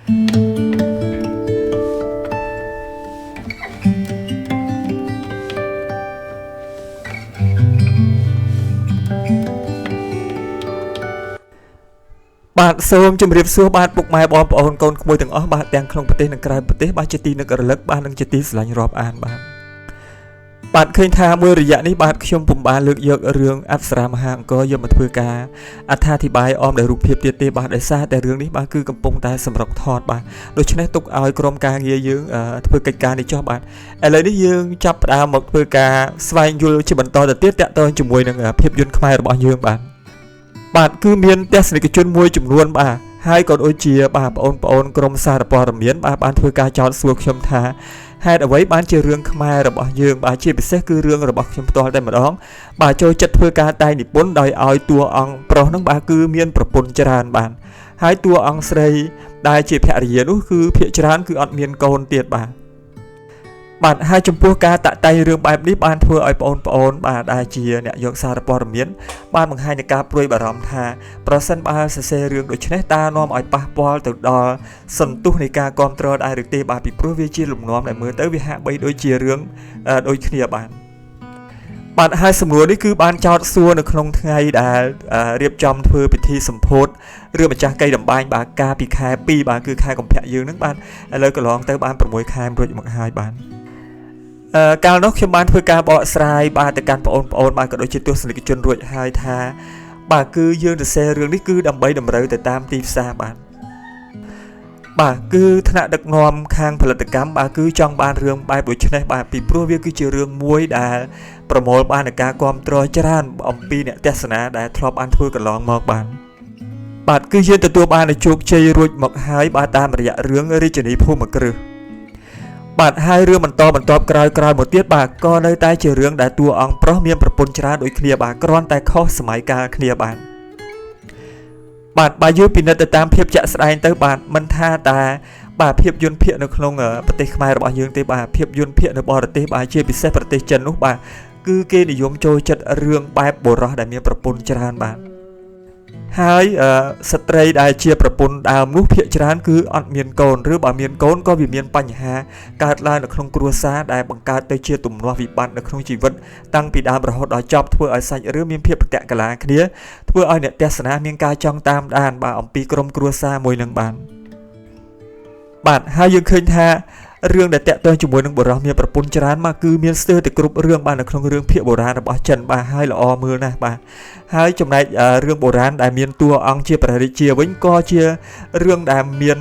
បាទសូមជម្រាបសួរបាទពុកម៉ែបងប្អូនកូនក្មួយទាំងអស់បាទទាំងក្នុងប្រទេសនិងក្រៅប្រទេសបាទជាទីនឹករលឹកបាទនិងជាទីស្រឡាញ់រាប់អានបាទឃើញថាមួយរយៈនេះបាទខ្ញុំពុំបានលើកយករឿងអប្សរាមហាអង្គរយកមកធ្វើការអត្ថាធិប្បាយអមដោយរូបភាពទៀតទេបាទដោយសារតែរឿងនេះបាទគឺកំពុងតែសម្រុកថតបាទដូច្នេះទុកឲ្យក្រុមការងារយើងធ្វើកិច្ចការនេះចុះបាទឥឡូវនេះយើងចាប់ផ្ដើមមកធ្វើការស្វែងយល់ជាបន្តទៅទៀតតាក់ទងជាមួយនឹងភាពយន្តខ្មែររបស់យើងបាទគឺមានទស្សនិកជនមួយចំនួនបាទហើយក៏ដូចជាបាទបងប្អូនក្រុមសារព័ត៌មានបាទបានធ្វើការចោទសួរខ្ញុំថាហេតុអ្វីបានជារឿងខ្មែររបស់យើងបាទជាពិសេសគឺរឿងរបស់ខ្ញុំផ្ទាល់តែម្ដងបាទចូលចិត្តធ្វើការតែងនិពន្ធដោយឲ្យតួអង្គប្រុសហ្នឹងបាទគឺមានប្រពន្ធច្រើនបាទហើយតួអង្គស្រីដែលជាភរិយានោះគឺភាគច្រើនគឺអត់មានកូនទៀតបាទហើយចំពោះការតាក់តែងរឿងបែបនេះបានធ្វើឲ្យបងប្អូនបាទដែលជាអ្នកយកសារព័ត៌មានបានបង្ហាញនៃការព្រួយបារម្ភថាប្រសិនបើសរសេររឿងដូចនេះតើនាំឲ្យប៉ះពាល់ទៅដល់សន្ទុះនៃការគ្រប់គ្រងដែរឬទេបាទពីព្រោះវាជាលំនាំដែលមើលទៅវាហាក់បីដូចជារឿងដូចគ្នាបាទហើយសំណួរនេះគឺបានចោទសួរនៅក្នុងថ្ងៃដែលរៀបចំធ្វើពិធីសម្ពោធរឿងម្ចាស់កៃដំបាញបាទកាលពីខែ2បាទគឺខែកុម្ភៈយើងហ្នឹងបាទឥឡូវកន្លងទៅបាន6ខែរួចមកហើយបាទកាលនោះខ្ញុំបានធ្វើការបកស្រាយបាទទៅកាន់បងប្អូនបាទក៏ដូចជាទស្សនិកជនរួចហើយថាបាទគឺយើងសរសេររឿងនេះគឺដើម្បីតម្រូវទៅតាមទីផ្សារបាទគឺថ្នាក់ដឹកនាំខាងផលិតកម្មបាទគឺចង់បានរឿងបែបដូចនេះបាទពីព្រោះវាគឺជារឿងមួយដែលប្រមូលបាននៃការគ្រប់គ្រងច្រើនអំពីអ្នកទស្សនាដែលធ្លាប់បានធ្វើកន្លងមកបាទគឺយើងទទួលបានជោគជ័យរួចមកហើយបាទតាមរយៈរឿងរាជនីភូមិគ្រឹះបាទហើយរឿងបន្តក្រោយមកទៀតបាទក៏នៅតែជារឿងដែលតួអង្គប្រុសមានប្រពន្ធច្រើនដូចគ្នាបាទគ្រាន់តែខុសសម័យកាលគ្នាបាទបើយើងពិនិត្យទៅតាមភាពជាក់ស្ដែងទៅបាទមិនថាតែបាទភាពយន្តភាគនៅក្នុងប្រទេសខ្មែររបស់យើងទេបាទភាពយន្តភាគនៅបរទេសបាទជាពិសេសប្រទេសចិននោះបាទគឺគេនិយមចូលចិត្តរឿងបែបបុរសដែលមានប្រពន្ធច្រើនបាទហើយស្ត្រីដែលជាប្រពន្ធដើមនោះភាគច្រើនគឺអត់មានកូនឬបើមានកូនក៏វាមានបញ្ហាកើតឡើងនៅក្នុងគ្រួសារដែលបង្កើតទៅជាទំនាស់វិបត្តិនៅក្នុងជីវិតតាំងពីដើមរហូតដល់ចប់ធ្វើឲ្យសាច់រឿងមានភាពប្រតិកលាគ្នាធ្វើឲ្យអ្នកទស្សនាមានការចង់តាមដានបាទអំពីក្រុមគ្រួសារមួយនឹងបាទហើយយើងឃើញថារឿងដែលតាក់ទងជាមួយនឹងបុរសមានប្រពន្ធច្រើនមកគឺមានស្ទើរតែគ្រប់រឿងបាទនៅក្នុងរឿងភាគបុរាណរបស់ចិនបាទហើយល្អមើលណាស់បាទហើយចំណែករឿងបុរាណដែលមានតួអង្គជាព្រះរាជាវិញក៏ជារឿងដែលមាន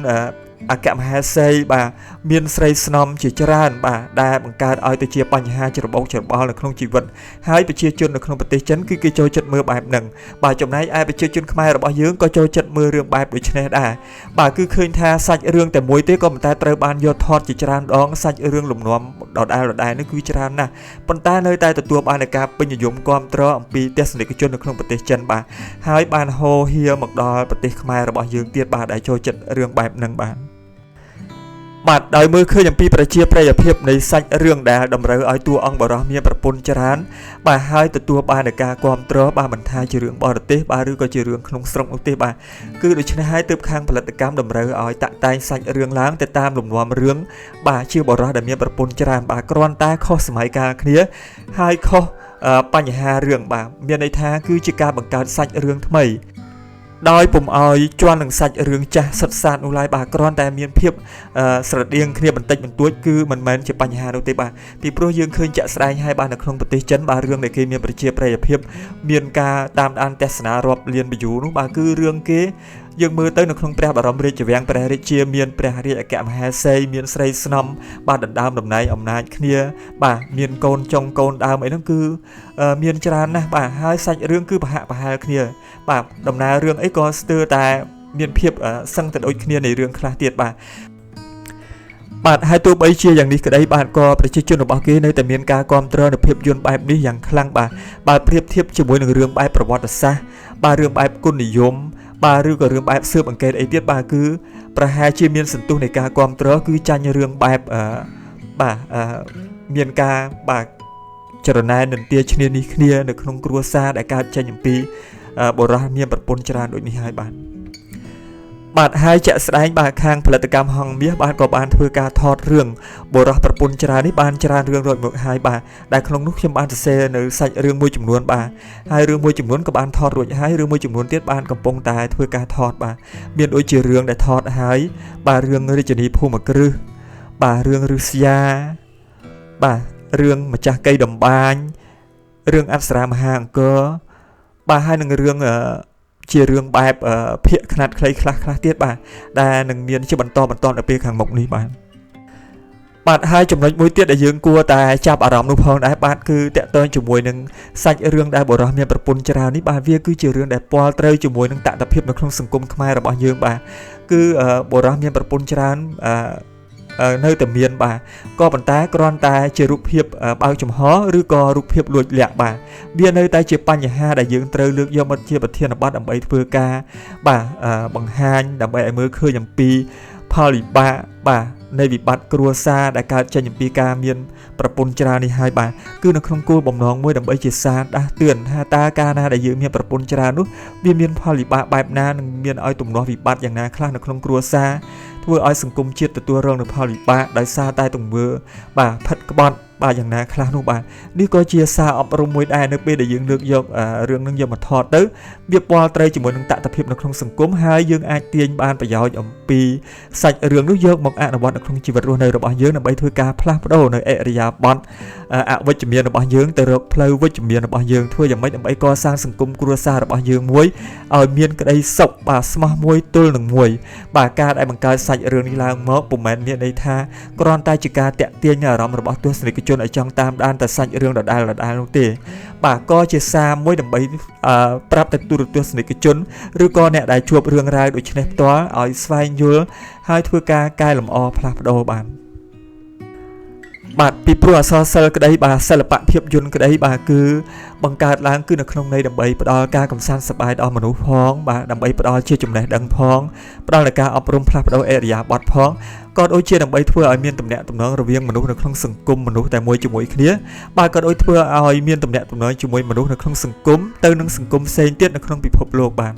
អគ្គមហេសីបាទមានស្រីស្នំជាច្រើនបាទដែលបង្កើតឲ្យទៅជាបញ្ហាច្របូកច្របល់នៅក្នុងជីវិតហើយប្រជាជននៅក្នុងប្រទេសចិនគឺគេចូលចិត្តមើលបែបហ្នឹងបាទចំណែកឯប្រជាជនខ្មែររបស់យើងក៏ចូលចិត្តមើលរឿងបែបដូចនេះដែរបាទគឺឃើញថាសាច់រឿងតែមួយទេក៏ប៉ុន្តែត្រូវបានយកថតជាច្រើនដងសាច់រឿងលំនាំដដែលនេះគឺច្រើនណាស់ប៉ុន្តែនៅតែទទួលបានការពេញនិយមគាំទ្រអំពីទស្សនិកជននៅក្នុងប្រទេសចិនបាទហើយបានហូរហៀមកដល់ប្រទេសខ្មែររបស់យើងទៀតបាទដែលចូលចិត្តរឿងបែបហ្នឹងបាទដោយមើលឃើញអំពីប្រជាប្រិយភាពនៃសាច់រឿងដែលតម្រូវឲ្យតួអង្គបរិសុទ្ធមានប្រពន្ធច្រើនបាទហើយទទួលបាននៃការគាំទ្របាទមិនថាជារឿងបរទេសបាទឬក៏ជារឿងក្នុងស្រុកនោះទេបាទគឺដូច្នេះហើយទើបខាងផលិតកម្មតម្រូវឲ្យតាក់តែងសាច់រឿងឡើងទៅតាមលំនាំរឿងបាទជាបរិសុទ្ធដែលមានប្រពន្ធច្រើនបាទគ្រាន់តែខុសសម័យកាលគ្នាហើយខុសបញ្ហារឿងបាទមានន័យថាគឺជាការបង្កើតសាច់រឿងថ្មីដោយពុំឲ្យជន់នឹងសាច់រឿងចាស់សិតសាតនោះឡើយបាទគ្រាន់តែមានភាពស្រដៀងគ្នាបន្តិចបន្តួចគឺមិនមែនជាបញ្ហានោះទេបាទពីព្រោះយើងឃើញជាក់ស្ដែងហើយបាទនៅក្នុងប្រទេសចិនបាទរឿងដែលគេមានប្រជាប្រិយភាពមានការតាមដានទស្សនារាប់លាន view នោះបាទគឺរឿងគេយើងមើលទៅនៅក្នុងព្រះបរមរាជវាំងព្រះរាជាមានព្រះរាជអគ្គមហេសីមានស្រីស្នំបាទដណ្ដើមតំណែងអំណាចគ្នាបាទមានកូនចុងកូនដើមអីហ្នឹងគឺមានច្រើនណាស់បាទហើយសាច់រឿងគឺប្រហាក់ប្រហែលគ្នាបាទដំណើររឿងអីក៏ស្ទើរតែមានភាពសឹងទៅដូចគ្នានៃរឿងខ្លះទៀតបាទហើយទោះបីជាយ៉ាងនេះក្តីបាទក៏ប្រជាជនរបស់គេនៅតែមានការគាំទ្រនៅភាពយន្តបែបនេះយ៉ាងខ្លាំងបាទប្រៀបធៀបជាមួយនឹងរឿងបែបប្រវត្តិសាស្ត្របាទរឿងបែបគុណនិយមបាទឬក៏រឿងបែបស៊ើបអង្កេតអីទៀតបាទគឺប្រហែលជាមានសន្ទុះនៃការគាំទ្រគឺចាញ់រឿងបែបមានការបាទចរណែននន្ទាឈ្នានីសគ្នានៅក្នុងគ្រួសារដែលកើតចេញអំពីបុរសមានប្រពន្ធច្រើនដូចនេះហើយបាទ បាទហើយជាក់ស្ដែងបាទខាងផលិតកម្មហងមាសបាទក៏បានធ្វើការថតរឿងបុរសប្រពន្ធច្រើននេះបានច្រើនរឿងរួចមកហើយបាទដែលក្នុងនោះខ្ញុំបានសរសេរនៅសាច់រឿងមួយចំនួនបាទហើយរឿងមួយចំនួនក៏បានថតរួចហើយរឿងមួយចំនួនទៀតបានកំពុងតែធ្វើការថតបាទមានដូចជារឿងដែលថតហើយបាទរឿងរាជនីភូមិគ្រឹះបាទរឿងឫស្សយាបាទរឿងម្ចាស់កៃដំបាញរឿងអប្សរាមហាអង្គរបាទហើយនឹងរឿងជារឿងបែបភាគខ្នាតខ្លីខ្លះទៀតបាទដែលនឹងមានជាបន្តទៅពេលខាងមុខនេះបាទហើយចំណុចមួយទៀតដែលយើងគួរតែចាប់អារម្មណ៍នោះផងដែរបាទគឺតកតងជាមួយនឹងសាច់រឿងដែលបុរសមានប្រពន្ធច្រើននេះបាទវាគឺជារឿងដែលពាល់ត្រូវជាមួយនឹងតថភាពនៅក្នុងសង្គមខ្មែររបស់យើងបាទគឺបុរសមានប្រពន្ធច្រើននៅតែមានបាទក៏ប៉ុន្តែគ្រាន់តែជារូបភាពបើកចំហឬក៏រូបភាពលួចលាក់បាទវានៅតែជាបញ្ហាដែលយើងត្រូវលើកយកមកជាប្រធានបទដើម្បីធ្វើការបាទបង្ហាញដើម្បីឲ្យមើលឃើញអំពីផលវិបាកបាទនៃវិបត្តិគ្រួសារដែលកើតចេញអំពីការមានប្រពន្ធច្រើននេះហើយបាទគឺនៅក្នុងគោលបំណងមួយដើម្បីជាសារដាស់តឿនថាតើកាលណាដែលយើងមានប្រពន្ធច្រើននោះវាមានផលវិបាកបែបណានិងមានឲ្យទំនាស់វិបត្តិយ៉ាងណាខ្លះនៅក្នុងគ្រួសារធ្វើឲ្យសង្គមជាតិទទួលរងនូវផលវិបាកដោយសារតែទង្វើបាទផិតក្បត់បាទយ៉ាងណាខ្លះនោះបាទនេះក៏ជាសារអប់រំមួយដែរនៅពេលដែលយើងលើកយករឿងនឹងយកមកថតទៅវាពាល់ត្រូវជាមួយនឹងតថភាពនៅក្នុងសង្គមហើយយើងអាចទាញបានប្រយោជន៍អំពីសាច់រឿងនោះយកមកអនុវត្តនៅក្នុងជីវិតរស់នៅរបស់យើងដើម្បីធ្វើការផ្លាស់ប្ដូរនៅអរិយាប័ត្រអវិជ្ជមានរបស់យើងទៅរកផ្លូវវិជ្ជមានរបស់យើងធ្វើយ៉ាងម៉េចដើម្បីកសាងសង្គមគ្រួសាររបស់យើងមួយឲ្យមានក្តីសុខបាទស្មោះមួយទល់នឹងមួយបាទការដែលបង្កើតសាច់រឿងនេះឡើងមកពុំមែនមានន័យថាគ្រាន់តែជាការតាក់ទាញអារម្មណ៍របស់ទស្សនិកជនឲ្យចង់តាមដានតែសាច់រឿងដដែលនោះទេបាទក៏ជាសារមួយដើម្បីប្រាប់ទៅទូរទស្សនិកជនឬក៏អ្នកដែលជួបរឿងរ៉ាវដូចនេះផ្ទាល់ឲ្យស្វែងយល់ហើយធ្វើការកែលម្អផ្លាស់ប្ដូរបាទពីព្រោះអក្សរសិល្ប៍ក្តីបាទសិល្បៈភាពយន្តក្តីបាទគឺបង្កើតឡើងគឺនៅក្នុងន័យដើម្បីផ្ដល់ការកំសាន្តសប្បាយដល់មនុស្សផងបាទដើម្បីផ្ដល់ជាចំណេះដឹងផងផ្ដល់ដល់ការអប់រំផ្លាស់ប្ដូរអរិយាប័ត្រផងក៏ដូចជាដើម្បីធ្វើឲ្យមានទំនាក់ទំនងរវាងមនុស្សនៅក្នុងសង្គមមនុស្សតែមួយជាមួយគ្នាបាទក៏ដូចធ្វើឲ្យមានទំនាក់ទំនងជាមួយមនុស្សនៅក្នុងសង្គមទៅនឹងសង្គមផ្សេងទៀតនៅក្នុងពិភពលោកបាទ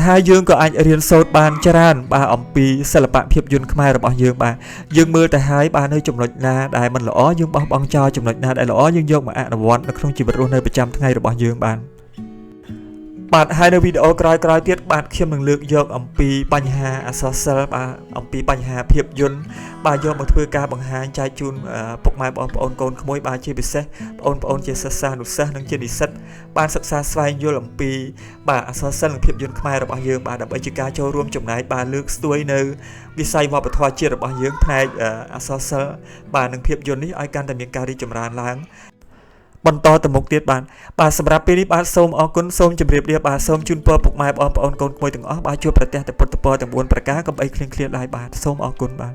ហើយយើងក៏អាចរៀនសូត្របានច្រើនបាទអំពីសិល្បៈភាពយន្តខ្មែររបស់យើងបាទយើងមើលទៅហើយបាទនៅចំណុចណាដែលមិនល្អយើងបោះបង់ចោលចំណុចណាដែលល្អយើងយកមកអនុវត្តនៅក្នុងជីវិតរស់នៅប្រចាំថ្ងៃរបស់យើងបាទហើយនៅវីដេអូក្រោយៗទៀតបាទខ្ញុំនឹងលើកយកអំពីបញ្ហាអក្សរសិល្ប៍បាទអំពីបញ្ហាភាពយន្តបាទយកមកធ្វើការបង្ហាញចែកជូនពុកម៉ែបងប្អូនកូនក្មួយបាទជាពិសេសបងប្អូនជាសិស្សានុសិស្សនិងជានិស្សិតបានសិក្សាស្វែងយល់អំពីបាទអក្សរសិល្ប៍និងភាពយន្តខ្មែររបស់យើងបាទដើម្បីជាការចូលរួមចំណែកបាទលើកស្ទួយនៅវិស័យវប្បធម៌ជាតិរបស់យើងផ្នែកអក្សរសិល្ប៍បាទនិងភាពយន្តនេះឲ្យកាន់តែមានការរីកចម្រើនឡើងបន្តទៅមុខទៀតបាទសម្រាប់ពេលនេះបាទសូមអរគុណសូមជម្រាបលាបាទសូមជូនពរពុកម៉ែបងប្អូនកូនក្មួយទាំងអស់បាទជួបប្រទះតែពុទ្ធពរទាំង4ប្រការកុំអីឃ្លៀងឃ្លាតឡើយបាទសូមអរគុណបាទ